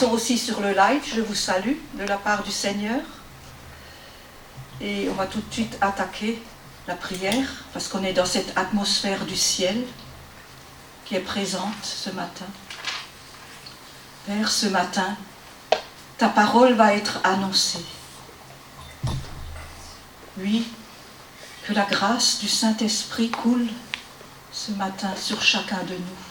sont aussi sur le live, je vous salue de la part du Seigneur. Et on va tout de suite attaquer la prière, parce qu'on est dans cette atmosphère du ciel qui est présente ce matin. Père, ce matin, ta parole va être annoncée. Oui, que la grâce du Saint-Esprit coule ce matin sur chacun de nous.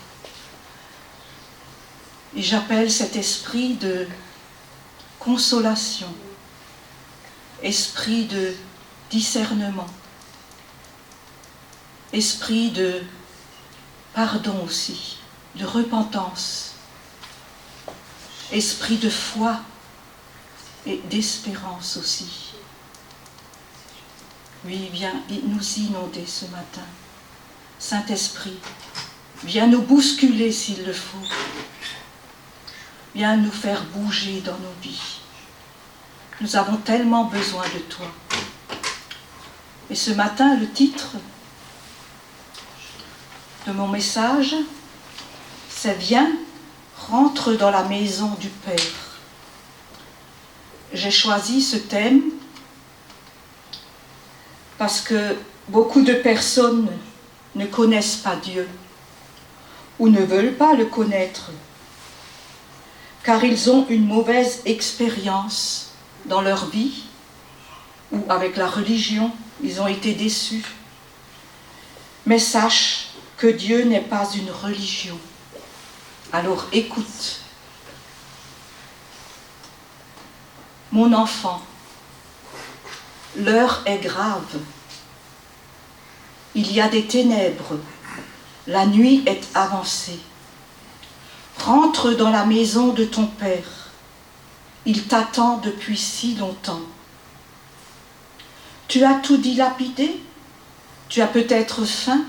Et j'appelle cet esprit de consolation, esprit de discernement, esprit de pardon aussi, de repentance, esprit de foi et d'espérance aussi. Oui, viens nous inonder ce matin. Saint-Esprit, viens nous bousculer s'il le faut. Viens nous faire bouger dans nos vies. Nous avons tellement besoin de toi. Et ce matin, le titre de mon message, c'est « Viens, rentre dans la maison du Père ». J'ai choisi ce thème parce que beaucoup de personnes ne connaissent pas Dieu ou ne veulent pas le connaître, car ils ont une mauvaise expérience dans leur vie ou avec la religion, ils ont été déçus. Mais sache que Dieu n'est pas une religion. Alors écoute. Mon enfant, l'heure est grave. Il y a des ténèbres. La nuit est avancée. Rentre dans la maison de ton Père. Il t'attend depuis si longtemps. Tu as tout dilapidé. Tu as peut-être faim.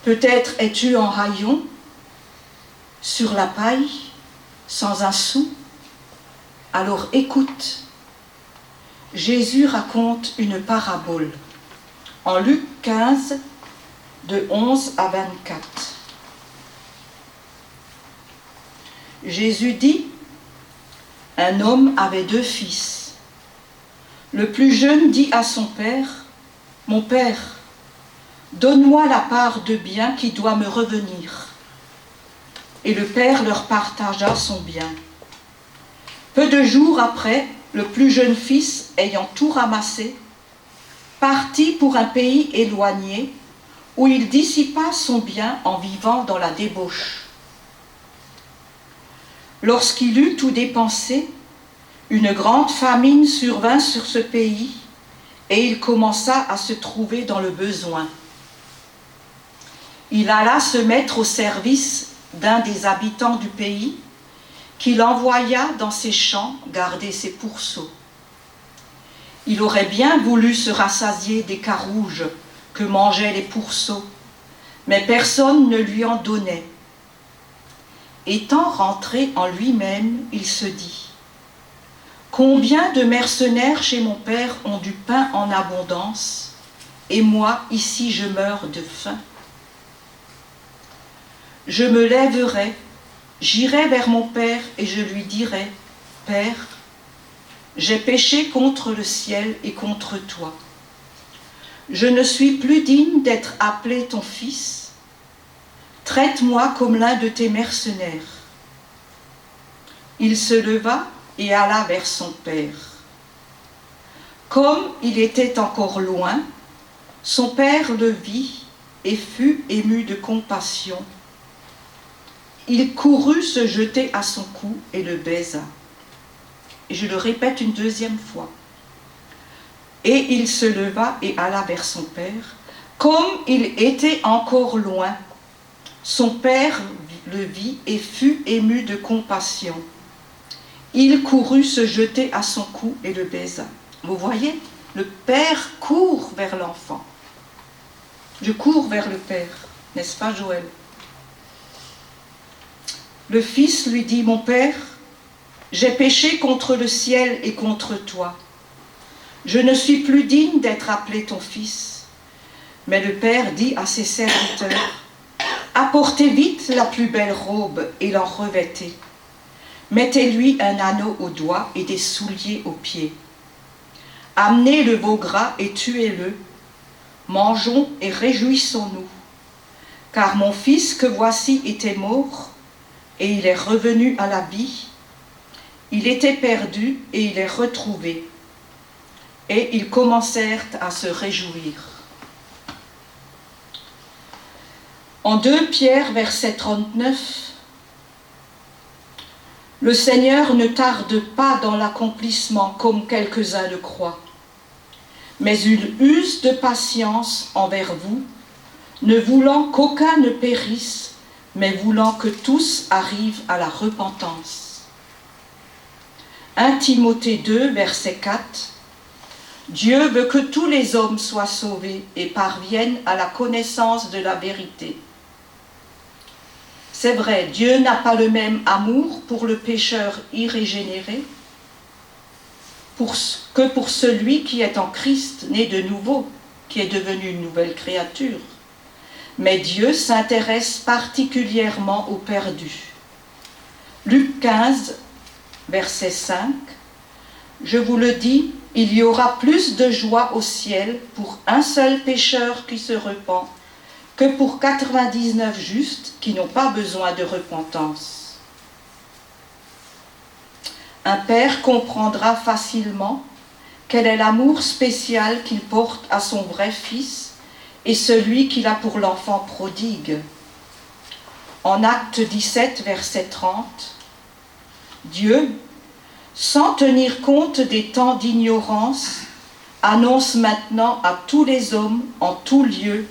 Peut-être es-tu en haillons, sur la paille, sans un sou. Alors écoute. Jésus raconte une parabole en Luc 15, de 11 à 24. Jésus dit, « Un homme avait 2 fils. Le plus jeune dit à son père, « Mon père, donne-moi la part de bien qui doit me revenir. » Et le père leur partagea son bien. Peu de jours après, le plus jeune fils, ayant tout ramassé, partit pour un pays éloigné, où il dissipa son bien en vivant dans la débauche. Lorsqu'il eut tout dépensé, une grande famine survint sur ce pays, et il commença à se trouver dans le besoin. Il alla se mettre au service d'un des habitants du pays, qu'il envoya dans ses champs garder ses pourceaux. Il aurait bien voulu se rassasier des carouges que mangeaient les pourceaux, mais personne ne lui en donnait. Étant rentré en lui-même, il se dit, « Combien de mercenaires chez mon père ont du pain en abondance, et moi, ici, je meurs de faim. Je me lèverai, j'irai vers mon père et je lui dirai, « Père, j'ai péché contre le ciel et contre toi. Je ne suis plus digne d'être appelé ton fils. Traite-moi comme l'un de tes mercenaires. » Il se leva et alla vers son père. Comme il était encore loin, son père le vit et fut ému de compassion. Il courut se jeter à son cou et le baisa. Et je le répète une deuxième fois. Et il se leva et alla vers son père. Comme il était encore loin, son père le vit et fut ému de compassion. Il courut se jeter à son cou et le baisa. Vous voyez, le père court vers l'enfant. Je cours vers le père, n'est-ce pas Joël? Le fils lui dit, « Mon père, j'ai péché contre le ciel et contre toi. Je ne suis plus digne d'être appelé ton fils. » Mais le père dit à ses serviteurs, « Apportez vite la plus belle robe et l'en revêtez. Mettez-lui un anneau au doigt et des souliers aux pieds. Amenez le veau gras et tuez-le. Mangeons et réjouissons-nous. Car mon fils que voici était mort, et il est revenu à la vie. Il était perdu, et il est retrouvé. Et ils commencèrent à se réjouir. En 2 Pierre, verset 39, le Seigneur ne tarde pas dans l'accomplissement comme quelques-uns le croient, mais il use de patience envers vous, ne voulant qu'aucun ne périsse, mais voulant que tous arrivent à la repentance. 1 Timothée 2, verset 4, Dieu veut que tous les hommes soient sauvés et parviennent à la connaissance de la vérité. C'est vrai, Dieu n'a pas le même amour pour le pécheur irrégénéré que pour celui qui est en Christ, né de nouveau, qui est devenu une nouvelle créature. Mais Dieu s'intéresse particulièrement aux perdus. Luc 15, verset 5, je vous le dis, il y aura plus de joie au ciel pour un seul pécheur qui se repent que pour 99 justes qui n'ont pas besoin de repentance. Un père comprendra facilement quel est l'amour spécial qu'il porte à son vrai fils et celui qu'il a pour l'enfant prodigue. En Acte 17, verset 30, Dieu, sans tenir compte des temps d'ignorance, annonce maintenant à tous les hommes en tout lieu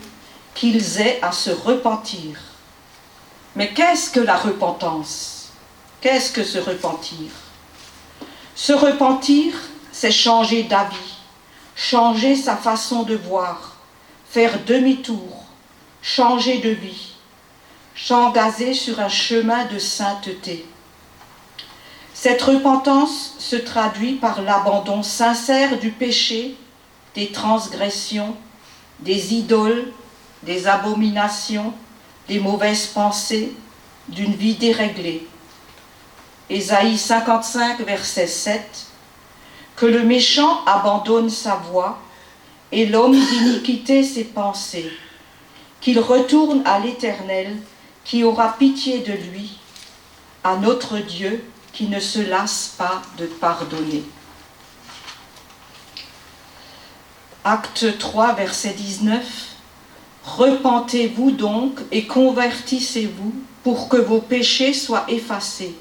qu'ils aient à se repentir. Mais qu'est-ce que la repentance? Qu'est-ce que se repentir? Se repentir, c'est changer d'avis, changer sa façon de voir, faire demi-tour, changer de vie, s'engager sur un chemin de sainteté. Cette repentance se traduit par l'abandon sincère du péché, des transgressions, des idoles, des abominations, des mauvaises pensées, d'une vie déréglée. Ésaïe 55, verset 7, que le méchant abandonne sa voie et l'homme d'iniquité ses pensées, qu'il retourne à l'Éternel qui aura pitié de lui, à notre Dieu qui ne se lasse pas de pardonner. Acte 3, verset 19, repentez-vous donc et convertissez-vous pour que vos péchés soient effacés,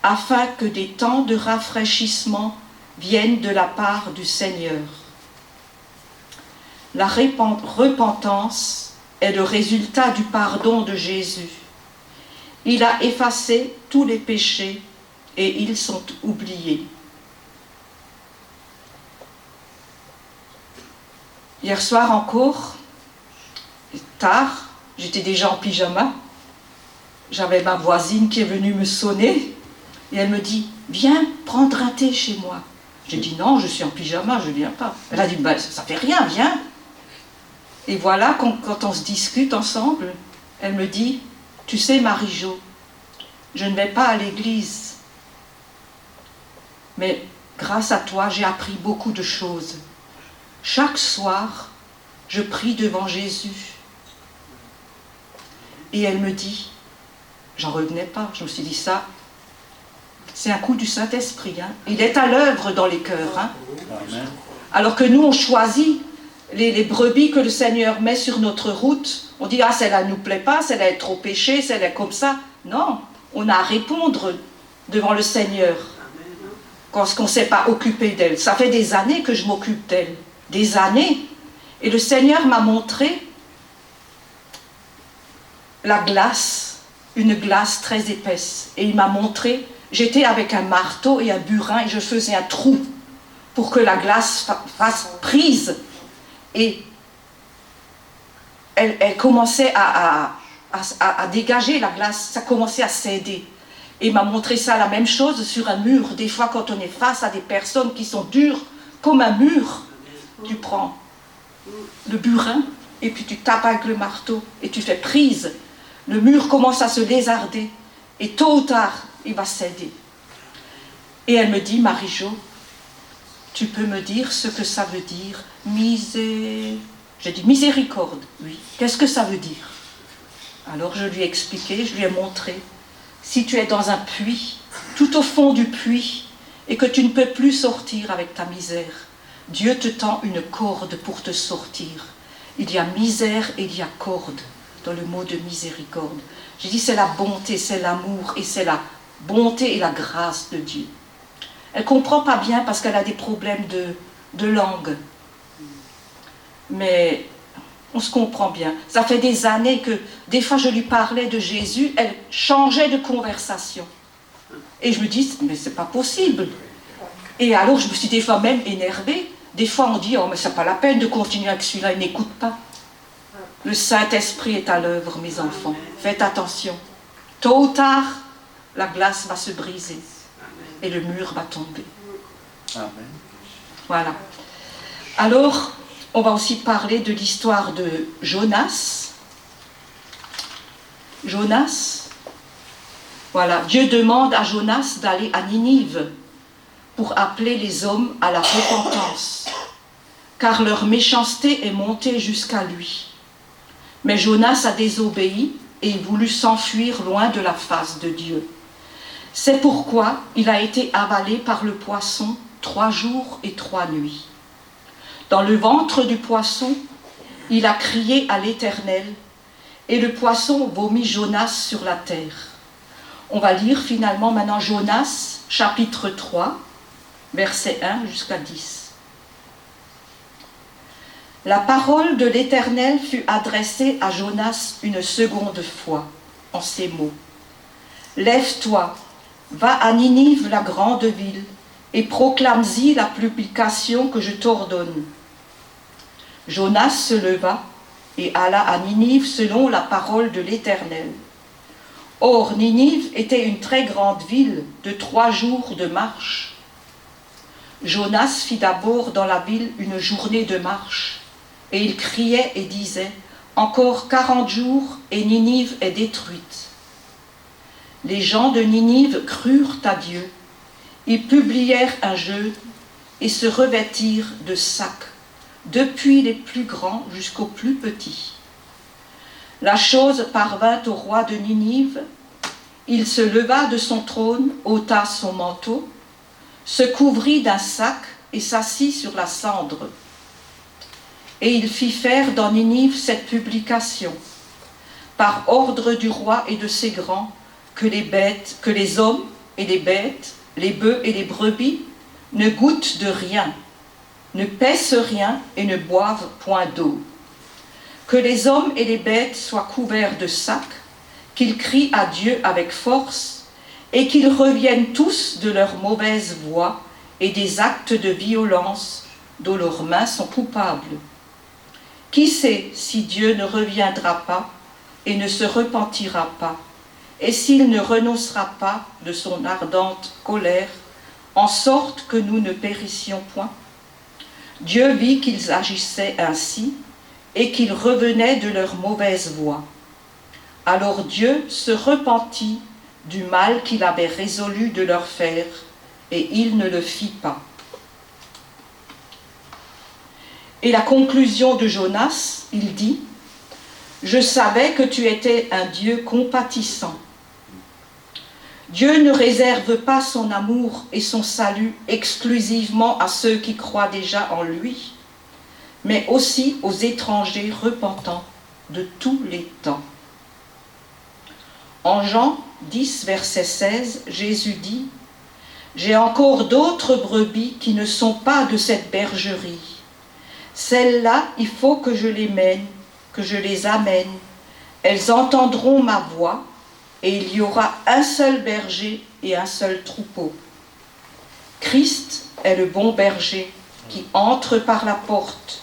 afin que des temps de rafraîchissement viennent de la part du Seigneur. La repentance est le résultat du pardon de Jésus. Il a effacé tous les péchés et ils sont oubliés. Hier soir encore, tard, j'étais déjà en pyjama, j'avais ma voisine qui est venue me sonner et elle me dit « Viens prendre un thé chez moi ». J'ai dit « Non, je suis en pyjama, je ne viens pas ». Elle a dit bah, « Ça ne fait rien, viens ». Et voilà, quand on se discute ensemble, elle me dit « Tu sais Marie-Jo, je ne vais pas à l'église, mais grâce à toi, j'ai appris beaucoup de choses. Chaque soir, je prie devant Jésus. » Et elle me dit, j'en revenais pas, je me suis dit ça, c'est un coup du Saint-Esprit. Hein. Il est à l'œuvre dans les cœurs. Hein. Alors que nous, on choisit les brebis que le Seigneur met sur notre route. On dit, ah, celle-là ne nous plaît pas, celle-là est trop péchée, celle-là est comme ça. Non, on a à répondre devant le Seigneur parce qu'on ne s'est pas occupé d'elle. Ça fait des années que je m'occupe d'elle, des années. Et le Seigneur m'a montré la glace, une glace très épaisse. Et il m'a montré, j'étais avec un marteau et un burin et je faisais un trou pour que la glace fasse prise. Et elle commençait à dégager la glace, ça commençait à céder. Et il m'a montré ça, la même chose sur un mur. Des fois, quand on est face à des personnes qui sont dures, comme un mur, tu prends le burin et puis tu tapes avec le marteau et tu fais prise. Le mur commence à se lézarder et tôt ou tard, il va céder. Et elle me dit, Marie-Jo, tu peux me dire ce que ça veut dire J'ai dit, miséricorde, oui. Qu'est-ce que ça veut dire? Alors je lui ai expliqué, je lui ai montré. Si tu es dans un puits, tout au fond du puits, et que tu ne peux plus sortir avec ta misère, Dieu te tend une corde pour te sortir. Il y a misère et il y a corde dans le mot de miséricorde. J'ai dit, c'est la bonté, c'est l'amour, et c'est la bonté et la grâce de Dieu. Elle ne comprend pas bien parce qu'elle a des problèmes de langue. Mais on se comprend bien. Ça fait des années que, des fois je lui parlais de Jésus, elle changeait de conversation. Et je me dis, mais c'est pas possible. Et alors je me suis des fois même énervée. Des fois on dit, oh mais c'est pas la peine de continuer avec celui-là, il n'écoute pas. Le Saint-Esprit est à l'œuvre, mes enfants. Faites attention. Tôt ou tard, la glace va se briser. Et le mur va tomber. Amen. Voilà. Alors, on va aussi parler de l'histoire de Jonas. Jonas, voilà, Dieu demande à Jonas d'aller à Ninive pour appeler les hommes à la repentance, car leur méchanceté est montée jusqu'à lui. Mais Jonas a désobéi et il voulut s'enfuir loin de la face de Dieu. C'est pourquoi il a été avalé par le poisson 3 jours et 3 nuits. Dans le ventre du poisson, il a crié à l'Éternel, et le poisson vomit Jonas sur la terre. On va lire finalement maintenant Jonas, chapitre 3, verset 1 jusqu'à 10. La parole de l'Éternel fut adressée à Jonas une seconde fois, en ces mots. Lève-toi, va à Ninive, la grande ville, et proclame-y la publication que je t'ordonne. Jonas se leva et alla à Ninive selon la parole de l'Éternel. Or, Ninive était une très grande ville de 3 jours de marche. Jonas fit d'abord dans la ville une journée de marche, et il criait et disait, « Encore 40 jours et Ninive est détruite. » Les gens de Ninive crurent à Dieu. Ils publièrent un jeûne et se revêtirent de sacs, depuis les plus grands jusqu'aux plus petits. La chose parvint au roi de Ninive. Il se leva de son trône, ôta son manteau, se couvrit d'un sac et s'assit sur la cendre. Et il fit faire dans Ninive cette publication, par ordre du roi et de ses grands, que les hommes et les bêtes, les bœufs et les brebis ne goûtent de rien, ne paissent rien et ne boivent point d'eau. Que les hommes et les bêtes soient couverts de sacs, qu'ils crient à Dieu avec force, et qu'ils reviennent tous de leur mauvaise voie et des actes de violence dont leurs mains sont coupables. Qui sait si Dieu ne reviendra pas et ne se repentira pas, et s'il ne renoncera pas de son ardente colère, en sorte que nous ne périssions point? Dieu vit qu'ils agissaient ainsi, et qu'ils revenaient de leur mauvaise voie. Alors Dieu se repentit du mal qu'il avait résolu de leur faire, et il ne le fit pas. Et la conclusion de Jonas, il dit, « Je savais que tu étais un Dieu compatissant. » Dieu ne réserve pas son amour et son salut exclusivement à ceux qui croient déjà en lui, mais aussi aux étrangers repentants de tous les temps. En Jean 10, verset 16, Jésus dit, « J'ai encore d'autres brebis qui ne sont pas de cette bergerie. Celles-là, il faut que je les mène, que je les amène. Elles entendront ma voix, et il y aura un seul berger et un seul troupeau. Christ est le bon berger qui entre par la porte. »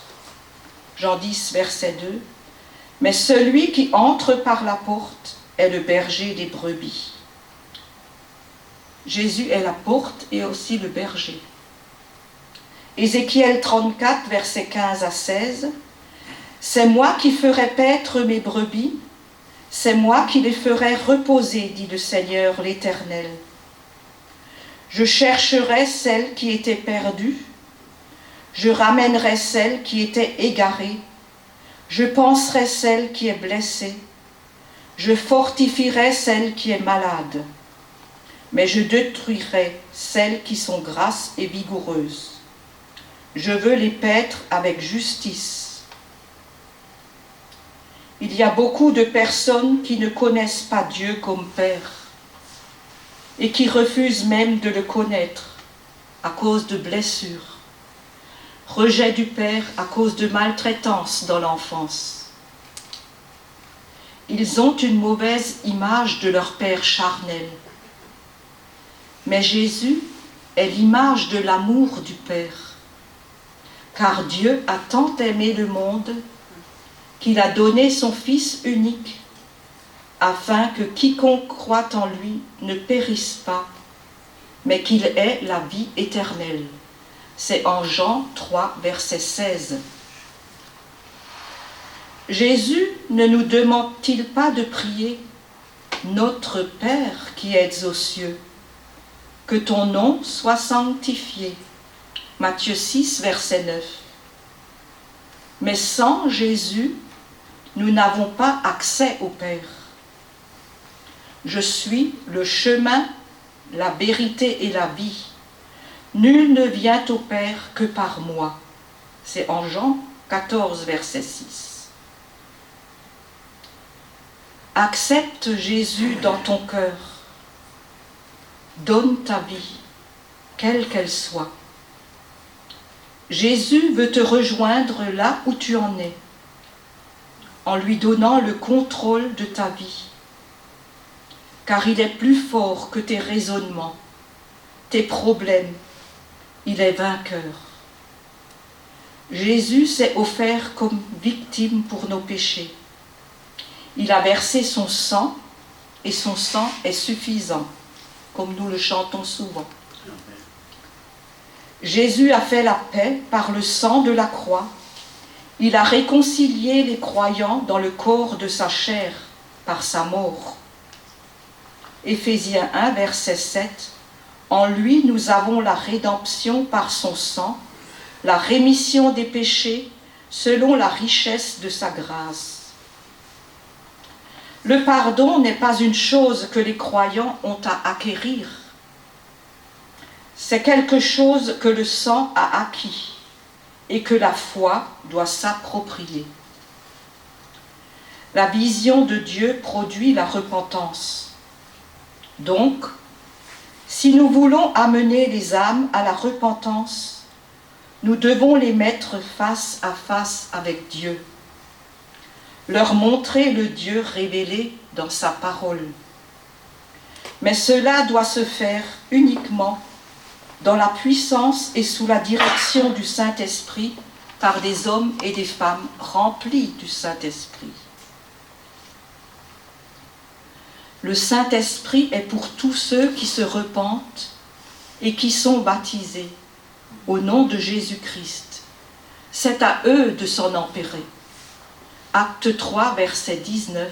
Jean 10, verset 2. « Mais celui qui entre par la porte est le berger des brebis. » Jésus est la porte et aussi le berger. Ézéchiel 34, versets 15 à 16. « C'est moi qui ferai paître mes brebis, c'est moi qui les ferai reposer, dit le Seigneur l'Éternel. Je chercherai celle qui était perdue, je ramènerai celle qui était égarée, je panserai celle qui est blessée, je fortifierai celle qui est malade, mais je détruirai celles qui sont grasses et vigoureuses. Je veux les paître avec justice. Il y a beaucoup de personnes qui ne connaissent pas Dieu comme Père et qui refusent même de le connaître à cause de blessures, rejet du Père à cause de maltraitance dans l'enfance. Ils ont une mauvaise image de leur Père charnel. Mais Jésus est l'image de l'amour du Père, car Dieu a tant aimé le monde qu'il a donné son Fils unique, afin que quiconque croit en lui ne périsse pas, mais qu'il ait la vie éternelle. C'est en Jean 3, verset 16. Jésus ne nous demande-t-il pas de prier « Notre Père qui êtes aux cieux », que ton nom soit sanctifié. Matthieu 6, verset 9. Mais sans Jésus, nous n'avons pas accès au Père. Je suis le chemin, la vérité et la vie. Nul ne vient au Père que par moi. C'est en Jean 14, verset 6. Accepte Jésus dans ton cœur. Donne ta vie, quelle qu'elle soit. Jésus veut te rejoindre là où tu en es, en lui donnant le contrôle de ta vie, car il est plus fort que tes raisonnements, tes problèmes, il est vainqueur. Jésus s'est offert comme victime pour nos péchés. Il a versé son sang, et son sang est suffisant, comme nous le chantons souvent. Jésus a fait la paix par le sang de la croix. Il a réconcilié les croyants dans le corps de sa chair par sa mort. Éphésiens 1, verset 7. En lui, nous avons la rédemption par son sang, la rémission des péchés selon la richesse de sa grâce. Le pardon n'est pas une chose que les croyants ont à acquérir. C'est quelque chose que le sang a acquis et que la foi doit s'approprier. La vision de Dieu produit la repentance. Donc, si nous voulons amener les âmes à la repentance, nous devons les mettre face à face avec Dieu, leur montrer le Dieu révélé dans sa parole. Mais cela doit se faire uniquement dans la puissance et sous la direction du Saint-Esprit par des hommes et des femmes remplis du Saint-Esprit. Le Saint-Esprit est pour tous ceux qui se repentent et qui sont baptisés au nom de Jésus-Christ. C'est à eux de s'en emparer. Acte 3, verset 19.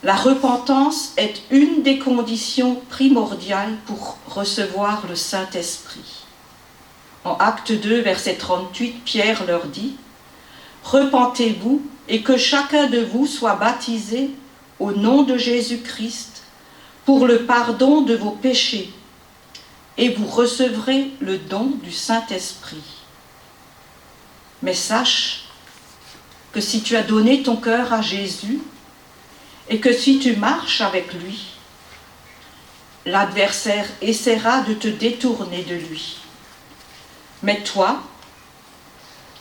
La repentance est une des conditions primordiales pour recevoir le Saint-Esprit. En Acte 2, verset 38, Pierre leur dit « Repentez-vous et que chacun de vous soit baptisé au nom de Jésus-Christ pour le pardon de vos péchés, et vous recevrez le don du Saint-Esprit. » Mais sache que si tu as donné ton cœur à Jésus, et que si tu marches avec lui, l'adversaire essaiera de te détourner de lui. Mais toi,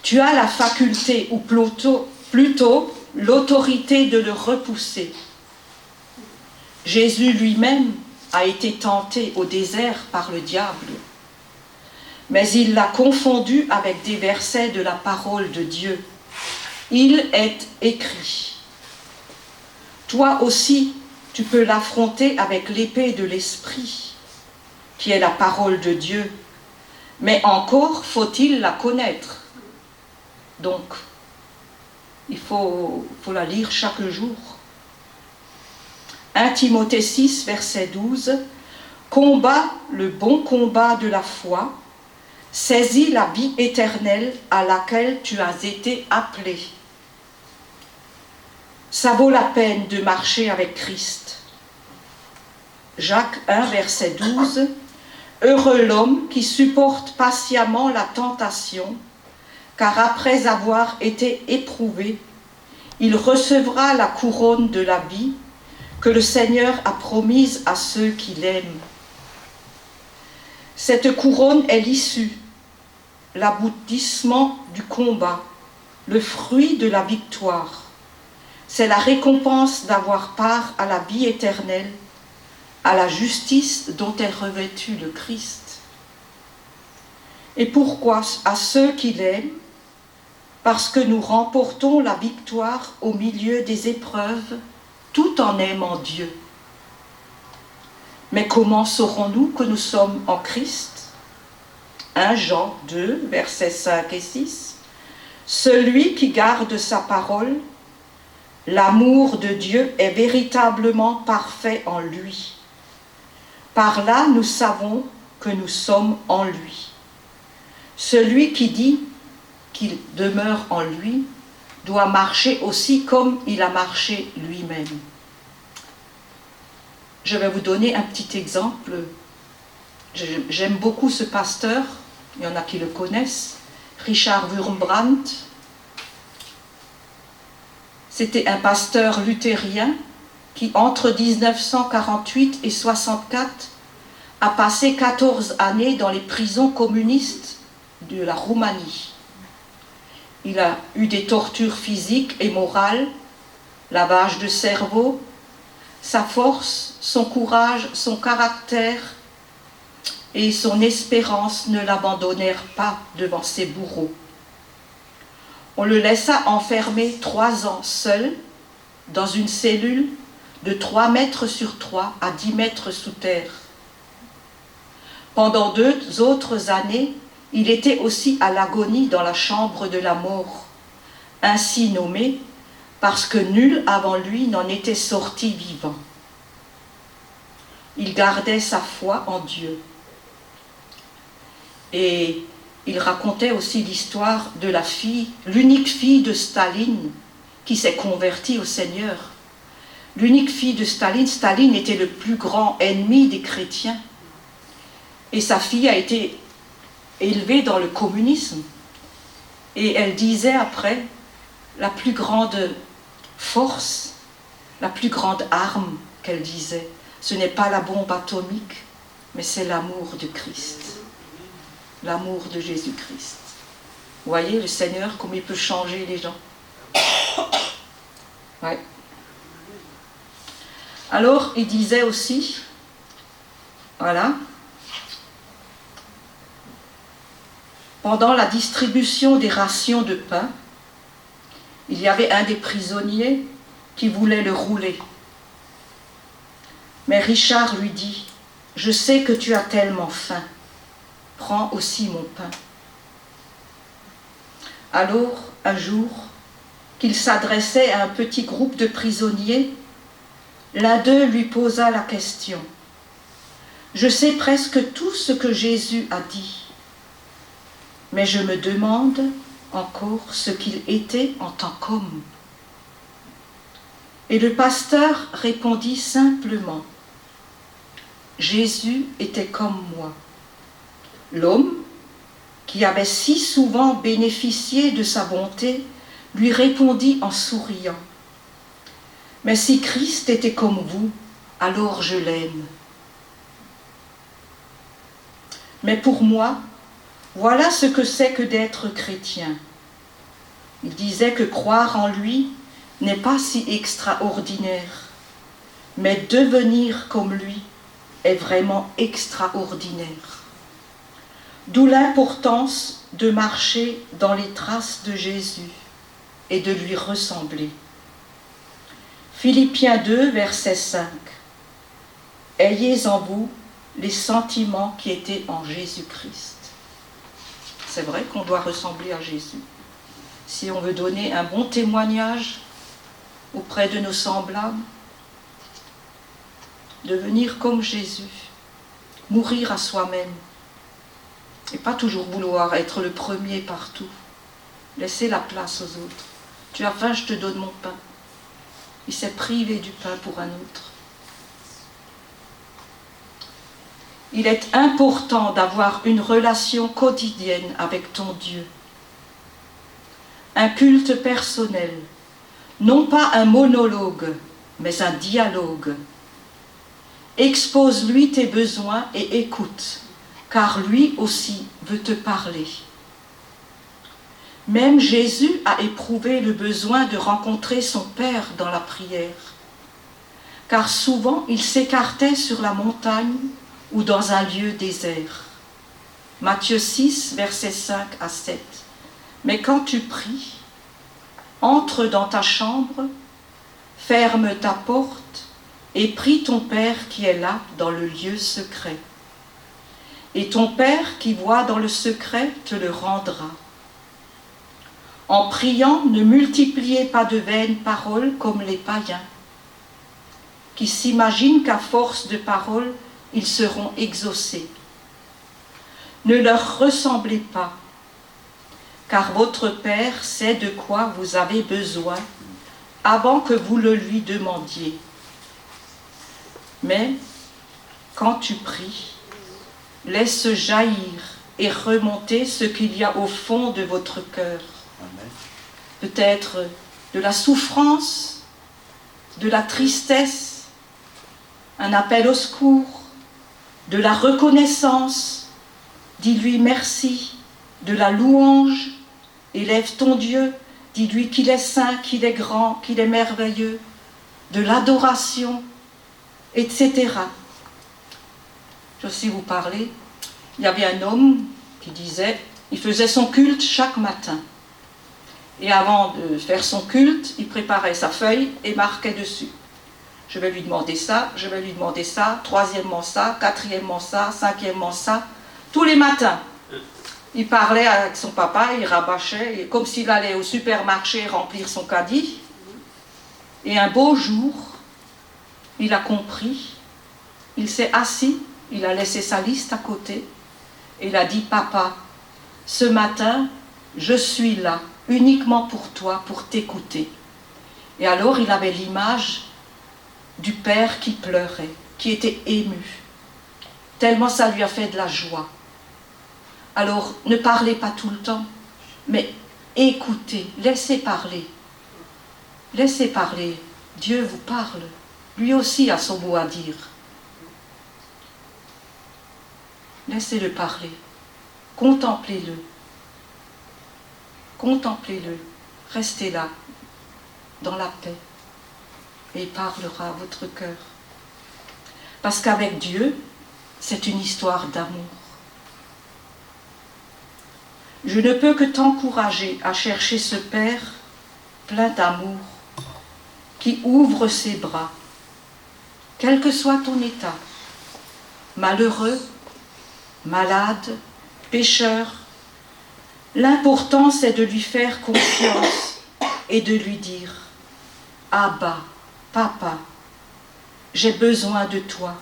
tu as la faculté, ou plutôt l'autorité de le repousser. Jésus lui-même a été tenté au désert par le diable, mais il l'a confondu avec des versets de la parole de Dieu. Il est écrit. Toi aussi, tu peux l'affronter avec l'épée de l'Esprit, qui est la parole de Dieu, mais encore faut-il la connaître. Donc, il faut la lire chaque jour. 1 Timothée 6, verset 12. combat le bon combat de la foi, saisis la vie éternelle à laquelle tu as été appelé. Ça vaut la peine de marcher avec Christ. Jacques 1, verset 12. Heureux l'homme qui supporte patiemment la tentation, car après avoir été éprouvé, il recevra la couronne de la vie que le Seigneur a promise à ceux qui l'aiment. Cette couronne est l'issue, l'aboutissement du combat, le fruit de la victoire. C'est la récompense d'avoir part à la vie éternelle, à la justice dont est revêtu le Christ. Et pourquoi à ceux qui l'aiment? Parce que nous remportons la victoire au milieu des épreuves, tout en aimant Dieu. Mais comment saurons-nous que nous sommes en Christ? 1 Jean 2, versets 5 et 6. Celui qui garde sa parole, l'amour de Dieu est véritablement parfait en lui. Par là, nous savons que nous sommes en lui. Celui qui dit qu'il demeure en lui doit marcher aussi comme il a marché lui-même. Je vais vous donner un petit exemple. J'aime beaucoup ce pasteur, il y en a qui le connaissent, Richard Wurmbrandt. C'était un pasteur luthérien qui, entre 1948 et 1964, a passé 14 années dans les prisons communistes de la Roumanie. Il a eu des tortures physiques et morales, lavage de cerveau. Sa force, son courage, son caractère et son espérance ne l'abandonnèrent pas devant ses bourreaux. On le laissa enfermer 3 ans seul dans une cellule de 3 mètres sur 3 à 10 mètres sous terre. Pendant 2 autres années, il était aussi à l'agonie dans la chambre de la mort, ainsi nommée parce que nul avant lui n'en était sorti vivant. Il gardait sa foi en Dieu. Et il racontait aussi l'histoire de l'unique fille de Staline qui s'est convertie au Seigneur. L'unique fille de Staline, Staline était le plus grand ennemi des chrétiens. Et sa fille a été élevée dans le communisme. Et elle disait après, la plus grande force, la plus grande arme qu'elle disait, ce n'est pas la bombe atomique, mais c'est l'amour de Christ. L'amour de Jésus-Christ. Vous voyez le Seigneur, comme il peut changer les gens. Ouais. Alors, il disait aussi, voilà, pendant la distribution des rations de pain, il y avait un des prisonniers qui voulait le rouler. Mais Richard lui dit, « Je sais que tu as tellement faim. Prends aussi mon pain. » Alors, un jour, qu'il s'adressait à un petit groupe de prisonniers, l'un d'eux lui posa la question. « Je sais presque tout ce que Jésus a dit, mais je me demande encore ce qu'il était en tant qu'homme. » Et le pasteur répondit simplement, « Jésus était comme moi. » L'homme, qui avait si souvent bénéficié de sa bonté, lui répondit en souriant, « Mais si Christ était comme vous, alors je l'aime. » Mais pour moi, voilà ce que c'est que d'être chrétien. Il disait que croire en lui n'est pas si extraordinaire, mais devenir comme lui est vraiment extraordinaire. D'où l'importance de marcher dans les traces de Jésus et de lui ressembler. Philippiens 2, verset 5. Ayez en vous les sentiments qui étaient en Jésus-Christ. C'est vrai qu'on doit ressembler à Jésus. Si on veut donner un bon témoignage auprès de nos semblables, devenir comme Jésus. mourir à soi-même. Et pas toujours vouloir être le premier partout. Laisser la place aux autres. Tu as faim, je te donne mon pain. Il s'est privé du pain pour un autre. Il est important d'avoir une relation quotidienne avec ton Dieu. Un culte personnel, non pas un monologue, mais un dialogue. Expose-lui tes besoins et écoute, car lui aussi veut te parler. Même Jésus a éprouvé le besoin de rencontrer son Père dans la prière, car souvent il s'écartait sur la montagne ou dans un lieu désert. Matthieu 6, versets 5 à 7. Mais quand tu pries, entre dans ta chambre, ferme ta porte et prie ton Père qui est là dans le lieu secret. Et ton Père qui voit dans le secret te le rendra. En priant, ne multipliez pas de vaines paroles comme les païens, qui s'imaginent qu'à force de paroles, ils seront exaucés. Ne leur ressemblez pas, car votre Père sait de quoi vous avez besoin avant que vous le lui demandiez. Mais quand tu pries, laisse jaillir et remonter ce qu'il y a au fond de votre cœur. Peut-être de la souffrance, de la tristesse, un appel au secours, de la reconnaissance, dis-lui merci, de la louange, élève ton Dieu, dis-lui qu'il est saint, qu'il est grand, qu'il est merveilleux, de l'adoration, etc. Je vais aussi vous parler, il y avait un homme qui disait, il faisait son culte chaque matin. Et avant de faire son culte, il préparait sa feuille et marquait dessus. Je vais lui demander ça, je vais lui demander ça, troisièmement ça, quatrièmement ça, cinquièmement ça. Tous les matins, il parlait avec son papa, il rabâchait, comme s'il allait au supermarché remplir son caddie. Et un beau jour, il a compris, il s'est assis, il a laissé sa liste à côté, et il a dit, papa, ce matin, je suis là, uniquement pour toi, pour t'écouter. Et alors il avait l'image du père qui pleurait, qui était ému, tellement ça lui a fait de la joie. Alors ne parlez pas tout le temps, mais écoutez, laissez parler. Laissez parler, Dieu vous parle, lui aussi a son mot à dire. Laissez-le parler, contemplez-le. Contemplez-le, restez là, dans la paix, et il parlera à votre cœur. Parce qu'avec Dieu, c'est une histoire d'amour. Je ne peux que t'encourager à chercher ce Père plein d'amour, qui ouvre ses bras, quel que soit ton état, malheureux, malade, pécheur. L'important, c'est de lui faire confiance et de lui dire « Abba, papa, j'ai besoin de toi.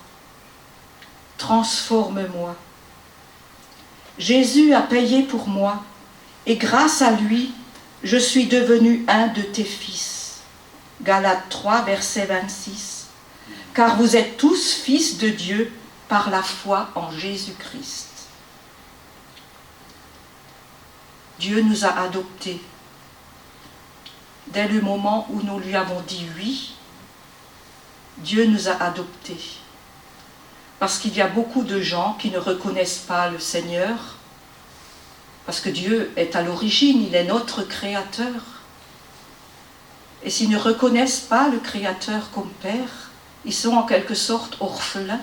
Transforme-moi. » Jésus a payé pour moi et grâce à lui, je suis devenu un de tes fils. Galates 3, verset 26. Car vous êtes tous fils de Dieu par la foi en Jésus-Christ. Dieu nous a adoptés. Dès le moment où nous lui avons dit oui, Dieu nous a adoptés. Parce qu'il y a beaucoup de gens qui ne reconnaissent pas le Seigneur, parce que Dieu est à l'origine, il est notre Créateur. Et s'ils ne reconnaissent pas le Créateur comme Père, ils sont en quelque sorte orphelins.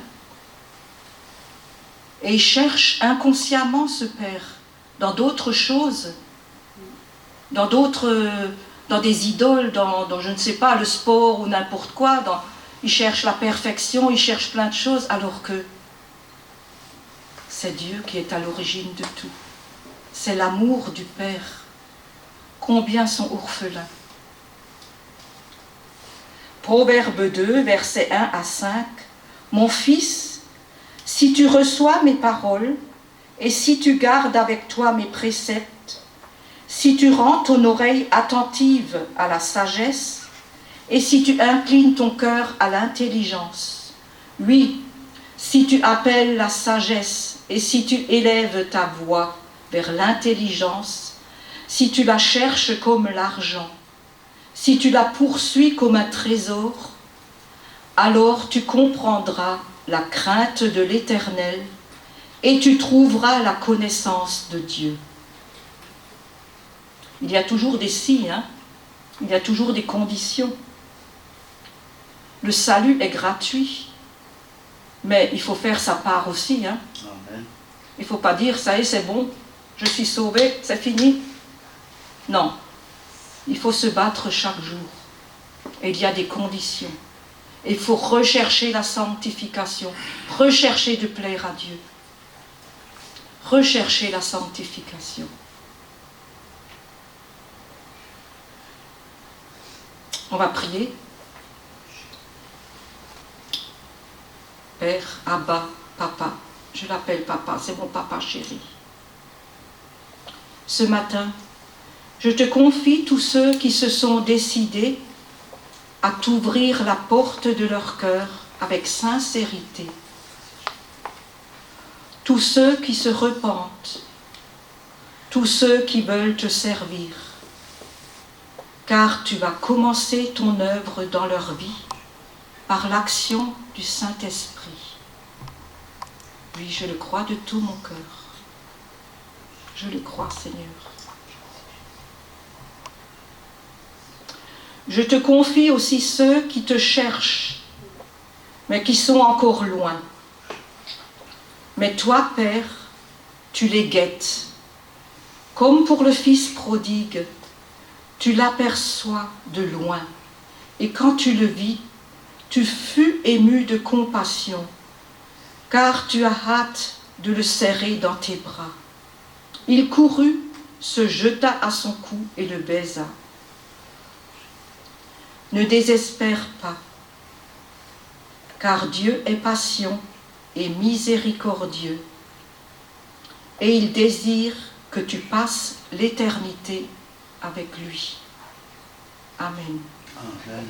Et ils cherchent inconsciemment ce Père dans d'autres choses, dans des idoles, dans je ne sais pas, le sport ou n'importe quoi. Ils cherchent la perfection, ils cherchent plein de choses, alors que c'est Dieu qui est à l'origine de tout. C'est l'amour du Père. Combien sont orphelins. Proverbe 2, versets 1 à 5. Mon fils, Si tu reçois mes paroles, et si tu gardes avec toi mes préceptes, si tu rends ton oreille attentive à la sagesse, et si tu inclines ton cœur à l'intelligence, oui, si tu appelles la sagesse, et si tu élèves ta voix vers l'intelligence, si tu la cherches comme l'argent, si tu la poursuis comme un trésor, alors tu comprendras la crainte de l'Éternel et tu trouveras la connaissance de Dieu. Il y a toujours des si, il y a toujours des conditions. Le salut est gratuit, mais il faut faire sa part aussi. Amen. Il ne faut pas dire, ça y est, c'est bon, je suis sauvé, c'est fini. Non, il faut se battre chaque jour. Et il y a des conditions. Il faut rechercher la sanctification, rechercher de plaire à Dieu. Rechercher la sanctification. On va prier. Père, Abba, Papa, je l'appelle Papa, c'est mon papa chéri. Ce matin, je te confie tous ceux qui se sont décidés à t'ouvrir la porte de leur cœur avec sincérité. Tous ceux qui se repentent, tous ceux qui veulent te servir, car tu vas commencer ton œuvre dans leur vie par l'action du Saint-Esprit. Oui, je le crois de tout mon cœur. Je le crois, Seigneur. Je te confie aussi ceux qui te cherchent, mais qui sont encore loin. Mais toi, Père, tu les guettes. Comme pour le fils prodigue, tu l'aperçois de loin. Et quand tu le vis, tu fus ému de compassion, car tu as hâte de le serrer dans tes bras. Il courut, se jeta à son cou et le baisa. Ne désespère pas, car Dieu est patient et miséricordieux, et il désire que tu passes l'éternité avec lui. Amen. Amen.